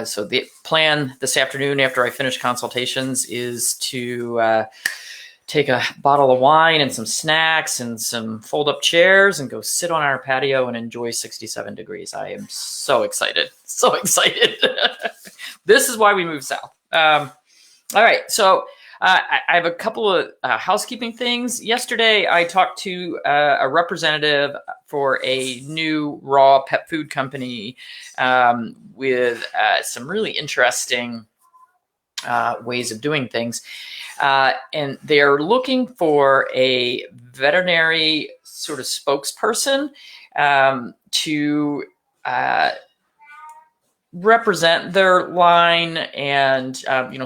So the plan this afternoon after I finish consultations is to take a bottle of wine and some snacks and some fold-up chairs and go sit on our patio and enjoy 67 degrees. I am so excited. So excited. This is why we moved south. All right. So I have a couple of housekeeping things. Yesterday, I talked to a representative for a new raw pet food company with some really interesting ways of doing things. And they're looking for a veterinary sort of spokesperson to represent their line and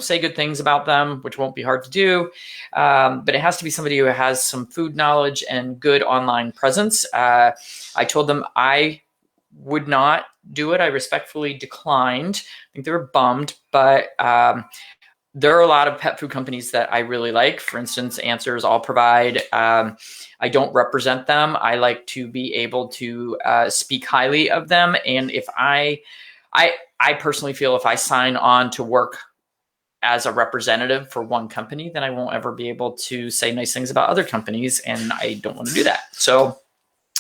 say good things about them, which won't be hard to do. But it has to be somebody who has some food knowledge and good online presence. I told them I would not do it. I respectfully declined. I think they were bummed, but there are a lot of pet food companies that I really like. For instance, Answers, I'll Provide. I don't represent them. I like to be able to speak highly of them. And if I personally feel if I sign on to work as a representative for one company, then I won't ever be able to say nice things about other companies. And I don't want to do that. So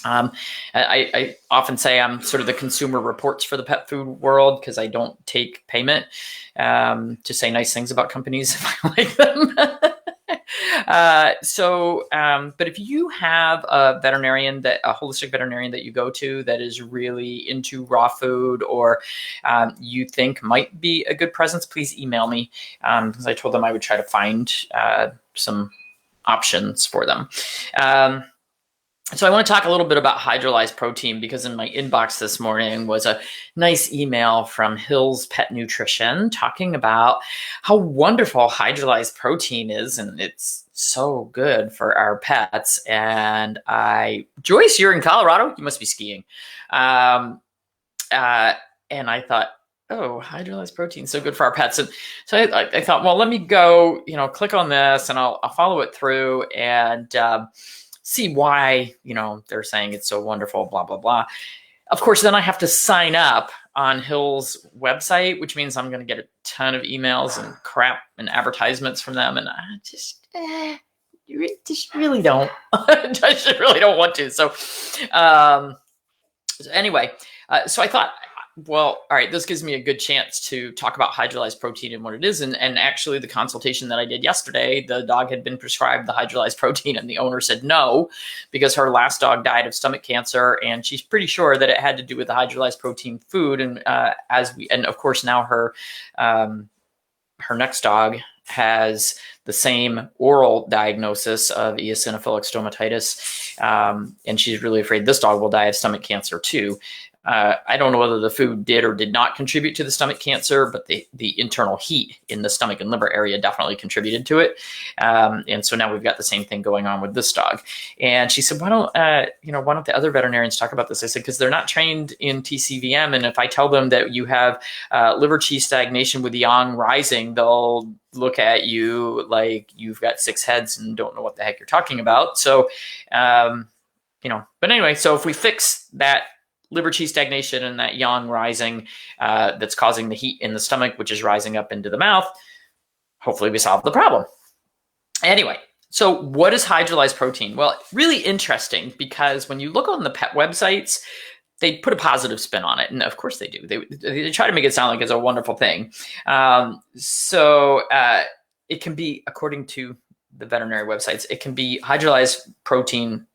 I often say I'm sort of the consumer reports for the pet food world because I don't take payment to say nice things about companies if I like them. But if you have a veterinarian, a holistic veterinarian that you go to that is really into raw food or you think might be a good presence, please email me because I told them I would try to find some options for them. So I want to talk a little bit about hydrolyzed protein because in my inbox this morning was a nice email from Hill's Pet Nutrition talking about how wonderful hydrolyzed protein is and it's so good for our pets. And Joyce, you're in Colorado? You must be skiing. And I thought, oh, hydrolyzed protein, so good for our pets. And so I thought, well, let me go, click on this and I'll follow it through and see why, they're saying it's so wonderful, blah, blah, blah. Of course, then I have to sign up on Hill's website, which means I'm going to get a ton of emails and crap and advertisements from them. And I just really don't. I just really don't want to. So anyway, so I thought, well, all right, this gives me a good chance to talk about hydrolyzed protein and what it is. And actually the consultation that I did yesterday, the dog had been prescribed the hydrolyzed protein and the owner said no, because her last dog died of stomach cancer. And she's pretty sure that it had to do with the hydrolyzed protein food. And and of course now her next dog has the same oral diagnosis of eosinophilic stomatitis. And she's really afraid this dog will die of stomach cancer too. I don't know whether the food did or did not contribute to the stomach cancer, but the internal heat in the stomach and liver area definitely contributed to it. And so now we've got the same thing going on with this dog. And she said, why don't the other veterinarians talk about this? I said, because they're not trained in TCVM. And if I tell them that you have liver qi stagnation with yang rising, they'll look at you like you've got 6 heads and don't know what the heck you're talking about. So, but anyway, so if we fix that liver qi stagnation and that yang rising that's causing the heat in the stomach, which is rising up into the mouth, hopefully we solve the problem. Anyway, so what is hydrolyzed protein? Well, really interesting because when you look on the pet websites, they put a positive spin on it. And of course they do. They try to make it sound like it's a wonderful thing. So it can be, according to the veterinary websites, it can be hydrolyzed protein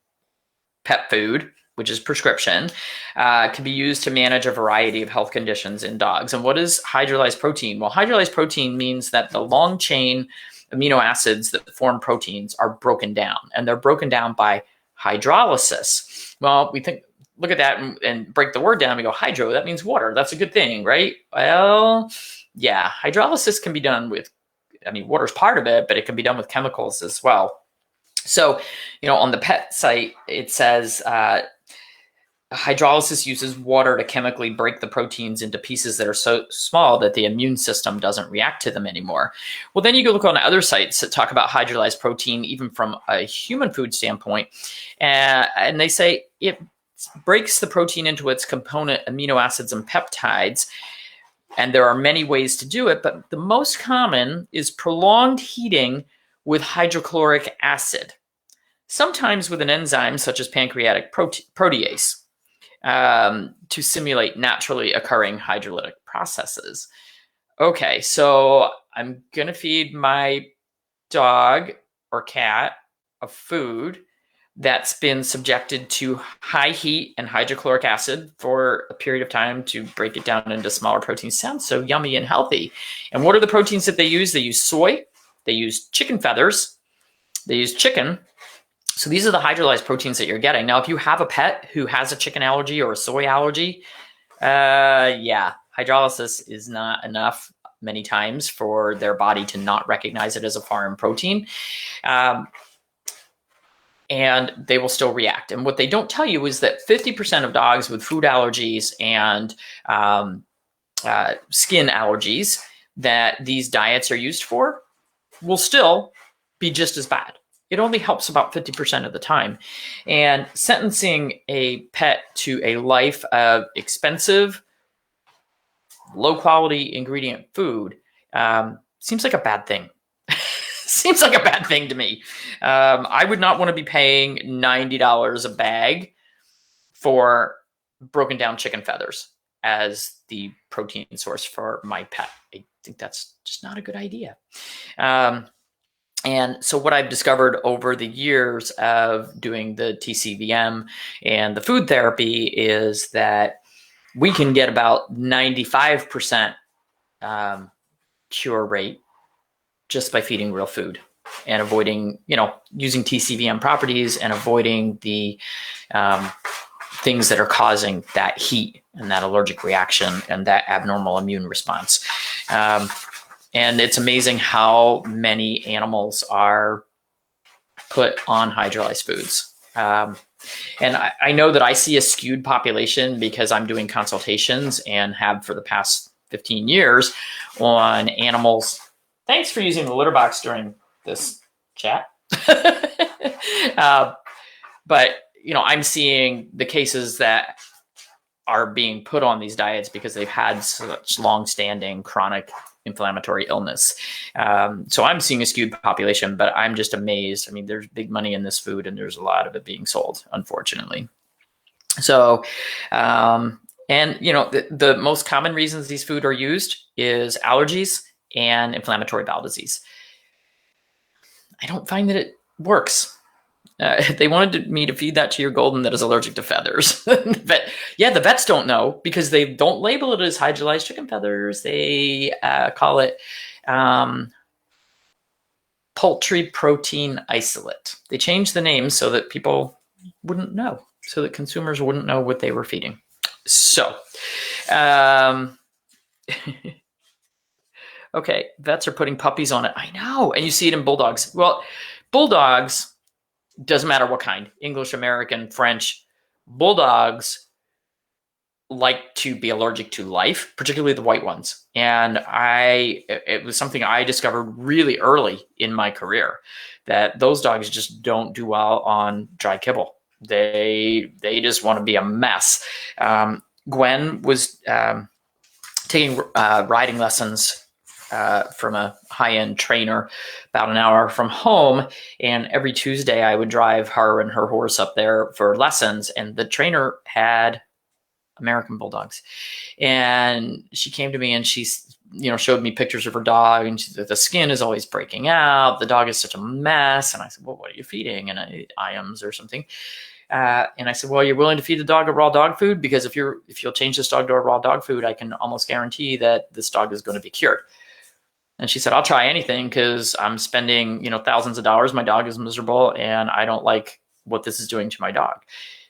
pet food, which is prescription, can be used to manage a variety of health conditions in dogs. And what is hydrolyzed protein? Well, hydrolyzed protein means that the long chain amino acids that form proteins are broken down, and they're broken down by hydrolysis. Well, we look at that and break the word down. We go, hydro, that means water. That's a good thing, right? Well, yeah, hydrolysis can be done with, water's part of it, but it can be done with chemicals as well. So, on the pet site, it says, hydrolysis uses water to chemically break the proteins into pieces that are so small that the immune system doesn't react to them anymore. Well, then you go look on other sites that talk about hydrolyzed protein, even from a human food standpoint. And they say it breaks the protein into its component amino acids and peptides. And there are many ways to do it, but the most common is prolonged heating with hydrochloric acid, sometimes with an enzyme such as pancreatic protease, to simulate naturally occurring hydrolytic processes. Okay, so I'm going to feed my dog or cat a food that's been subjected to high heat and hydrochloric acid for a period of time to break it down into smaller proteins. Sounds so yummy and healthy. And what are the proteins that they use? They use soy, they use chicken feathers, they use chicken. So these are the hydrolyzed proteins that you're getting. Now, if you have a pet who has a chicken allergy or a soy allergy, yeah, hydrolysis is not enough many times for their body to not recognize it as a foreign protein. And they will still react. And what they don't tell you is that 50% of dogs with food allergies and skin allergies that these diets are used for will still be just as bad. It only helps about 50% of the time. And sentencing a pet to a life of expensive, low-quality ingredient food seems like a bad thing. Seems like a bad thing to me. I would not want to be paying $90 a bag for broken down chicken feathers as the protein source for my pet. I think that's just not a good idea. And so what I've discovered over the years of doing the TCVM and the food therapy is that we can get about 95% cure rate just by feeding real food and avoiding, using TCVM properties and avoiding the things that are causing that heat and that allergic reaction and that abnormal immune response. And it's amazing how many animals are put on hydrolyzed foods. And I know that I see a skewed population because I'm doing consultations and have for the past 15 years on animals. Thanks for using the litter box during this chat. But, I'm seeing the cases that are being put on these diets because they've had such long-standing chronic inflammatory illness. So I'm seeing a skewed population, but I'm just amazed. I mean, there's big money in this food and there's a lot of it being sold, unfortunately. So, the most common reasons these food are used is allergies and inflammatory bowel disease. I don't find that it works. They wanted me to feed that to your golden that is allergic to feathers. But yeah, the vets don't know because they don't label it as hydrolyzed chicken feathers. They call it poultry protein isolate. They changed the name so that people wouldn't know, so that consumers wouldn't know what they were feeding. So, okay, vets are putting puppies on it. I know, and you see it in bulldogs. Well, bulldogs, doesn't matter what kind, English, American, French, bulldogs like to be allergic to life, particularly the white ones. And it was something I discovered really early in my career, that those dogs just don't do well on dry kibble. They just want to be a mess. Gwen was taking riding lessons from a high-end trainer about an hour from home. And every Tuesday I would drive her and her horse up there for lessons. And the trainer had American bulldogs. And she came to me and she, showed me pictures of her dog, and she said, the skin is always breaking out. The dog is such a mess. And I said, well, what are you feeding? And IAMS or something. And I said, well, you're willing to feed the dog a raw dog food? Because if you'll change this dog to a raw dog food, I can almost guarantee that this dog is going to be cured. And she said, I'll try anything because I'm spending, thousands of dollars. My dog is miserable and I don't like what this is doing to my dog.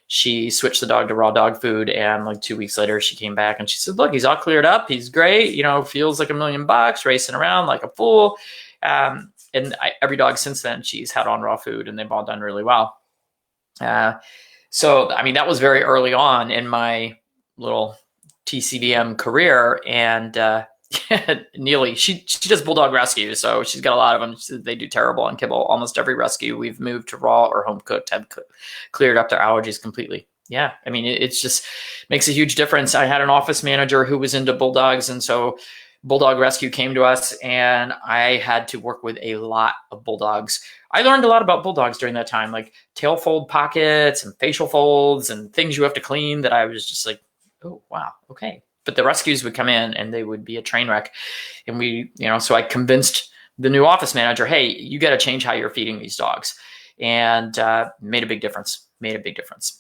She switched the dog to raw dog food. And like 2 weeks later, she came back and she said, look, he's all cleared up. He's great. Feels like $1 million, racing around like a fool. Every dog since then, she's had on raw food and they've all done really well. So, that was very early on in my little TCVM career. And, Neely, she does bulldog rescue, so she's got a lot of them. They do terrible on kibble. Almost every rescue we've moved to raw or home cooked have cleared up their allergies completely. Yeah. I mean, it's just makes a huge difference. I had an office manager who was into bulldogs. And so Bulldog Rescue came to us, and I had to work with a lot of bulldogs. I learned a lot about bulldogs during that time, like tail fold pockets and facial folds and things you have to clean, that I was just like, oh, wow. Okay. But the rescues would come in and they would be a train wreck. And we, so I convinced the new office manager, hey, you got to change how you're feeding these dogs. And made a big difference.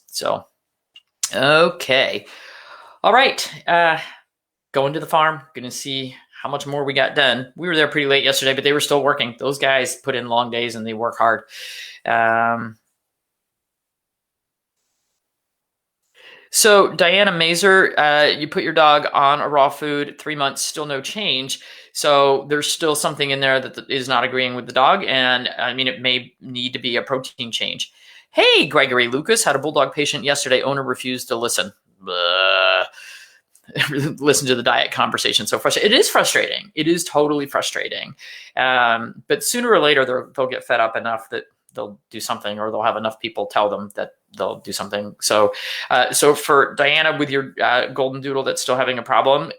So, okay. All right. Going to the farm, going to see how much more we got done. We were there pretty late yesterday, but they were still working. Those guys put in long days and they work hard. So Diana Mazer, you put your dog on a raw food, 3 months, still no change. So there's still something in there that is not agreeing with the dog. And I mean, it may need to be a protein change. Hey, Gregory Lucas, had a bulldog patient yesterday. Owner refused to listen. Listen to the diet conversation. So frustrating. It is frustrating. It is totally frustrating. But sooner or later, they'll get fed up enough that they'll do something, or they'll have enough people tell them that they'll do something. So for Diana, with your golden doodle that's still having a problem,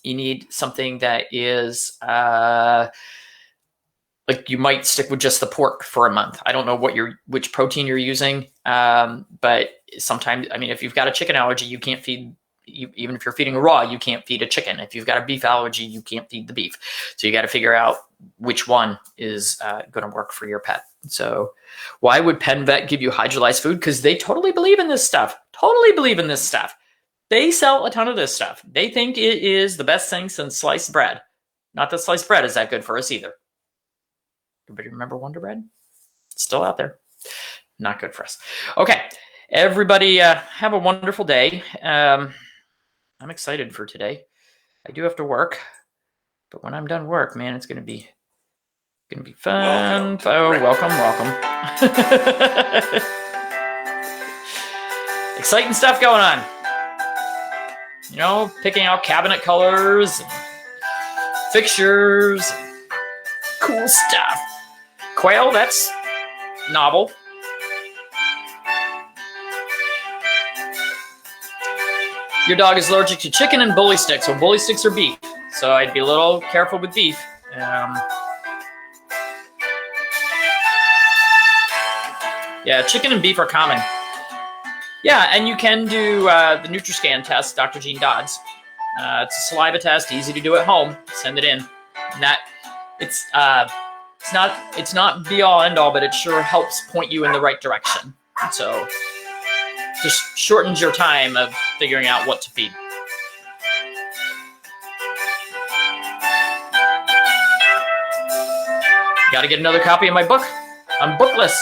you need something that is like, you might stick with just the pork for a month. I don't know which protein you're using, but sometimes, I mean, if you've got a chicken allergy, you can't feed. Even if you're feeding raw, you can't feed a chicken. If you've got a beef allergy, you can't feed the beef. So you got to figure out which one is going to work for your pet. So why would Penn Vet give you hydrolyzed food? Because they totally believe in this stuff. They sell a ton of this stuff. They think it is the best thing since sliced bread. Not that sliced bread is that good for us either. Everybody remember Wonder Bread? It's still out there. Not good for us. Okay. Everybody have a wonderful day. I'm excited for today. I do have to work, but when I'm done work, man, it's going to be fun. Welcome. Exciting stuff going on. Picking out cabinet colors, and fixtures, and cool stuff. Quail, that's novel. Your dog is allergic to chicken and bully sticks. Well, bully sticks are beef, so I'd be a little careful with beef. Yeah, chicken and beef are common. Yeah, and you can do the NutriScan test, Dr. Gene Dodds. It's a saliva test, easy to do at home. Send it in. And that it's not be all end all, but it sure helps point you in the right direction. So just shortens your time of figuring out what to feed. Got to get another copy of my book. I'm bookless.